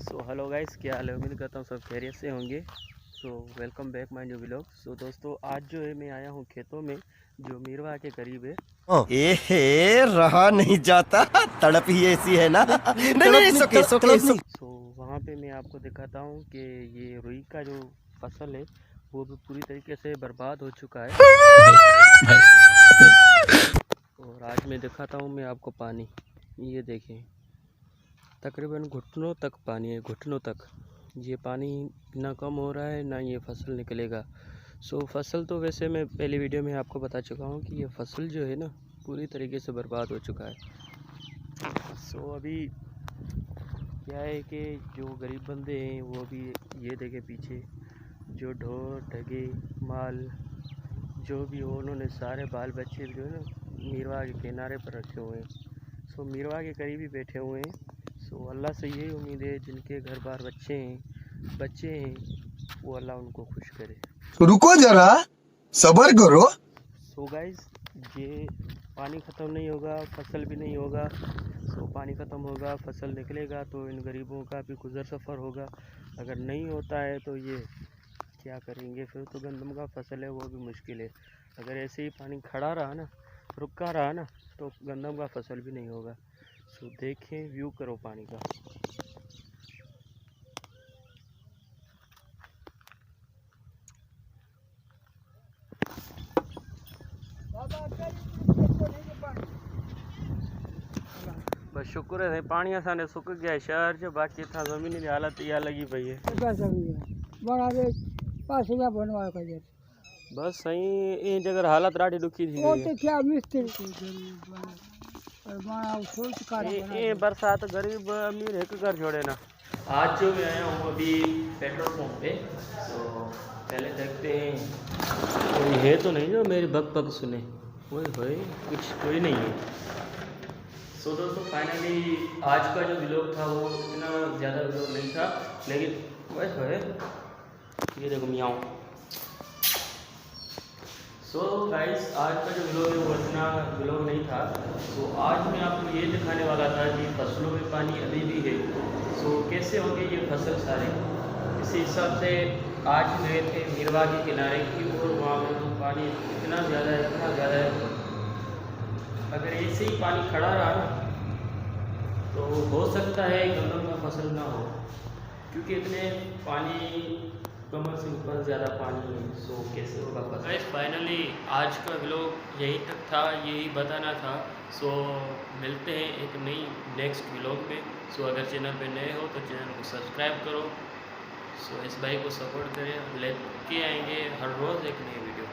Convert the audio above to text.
So hello guys, क्या हाल है। उम्मीद करता हूँ सब खैरियत से होंगे। So welcome back my new vlog. So दोस्तों, आज जो है मैं आया हूँ खेतों में जो मीरवा के करीब है। ए रहा नहीं जाता, तड़प ही ऐसी है ना। नहीं नहीं, सोके सोके सोके। सो वहाँ पे मैं आपको दिखाता हूँ कि ये रुई का जो फसल है वो भी पूरी तरीके से बर्बाद हो चुका है। और आज मैं दिखाता हूँ मैं आपको पानी, ये देखें, तकरीबन घुटनों तक पानी है, घुटनों तक। ये पानी ना कम हो रहा है ना ये फसल निकलेगा। सो फसल तो वैसे मैं पहली वीडियो में आपको बता चुका हूँ कि ये फसल जो है ना पूरी तरीके से बर्बाद हो चुका है। सो अभी क्या है कि जो गरीब बंदे हैं वो भी, ये देखें पीछे, जो ढोर ढगे माल जो भी हो, उन्होंने सारे बाल बच्चे जो है ना मीरवा के किनारे पर रखे हुए हैं। सो मीरवा के करीब ही बैठे हुए हैं। सो अल्लाह से यही उम्मीद है जिनके घर बार बच्चे हैं वो अल्लाह उनको खुश करे। रुको जरा, सबर करो। सो गाइस, ये पानी ख़त्म नहीं होगा फसल भी नहीं होगा। सो पानी ख़त्म होगा फसल निकलेगा तो इन गरीबों का भी गुजर सफ़र होगा। अगर नहीं होता है तो ये क्या करेंगे फिर? तो गंदम का फसल है वो भी मुश्किल है। अगर ऐसे ही पानी खड़ा रहा ना, रुका रहा ना, तो गंदम का फसल भी नहीं होगा। सो देखें, व्यू करो पानी का। बस शुक्र है पानी असाने सुक गया है शहर जो, बाकी था ज़मीन की हालत यह लगी पई है। बस सही ये जगह हालत ॾाढी दुखी थी गई है। ये बरसात गरीब अमीर एक घर छोड़े ना। आज जो मैं आया हूँ अभी पेट्रोल पंप पे। तो पहले देखते हैं कोई है तो नहीं जो मेरी बक बक सुने। कोई होए, कुछ कोई नहीं है। सो दोस्तों, फाइनली आज का जो व्लॉग था वो इतना ज़्यादा व्लॉग नहीं था, लेकिन वैसे है, ये देखो मियाँ। सो गाइस, आज का जो व्लॉग है वो इतना व्लॉग नहीं था। तो आज मैं आपको ये दिखाने वाला था कि फसलों में पानी अभी भी है। सो कैसे होंगे ये फसल सारे, इसी हिसाब से आज गए थे मीरवा के किनारे की और वहाँ पर तो पानी इतना ज़्यादा है, इतना ज़्यादा है। अगर ऐसे ही पानी खड़ा रहा ना तो हो सकता है गंदम का फसल ना हो, क्योंकि इतने पानी कमर से ऊपर ज़्यादा पानी है। सो कैसे होगा फसल? फाइनली आज का व्लॉग यहीं तक था, यही बताना था। सो मिलते हैं एक नई नेक्स्ट व्लॉग में। सो अगर चैनल पे नए हो तो चैनल को सब्सक्राइब करो। सो इस भाई को सपोर्ट करें, लेके आएंगे हर रोज़ एक नई वीडियो।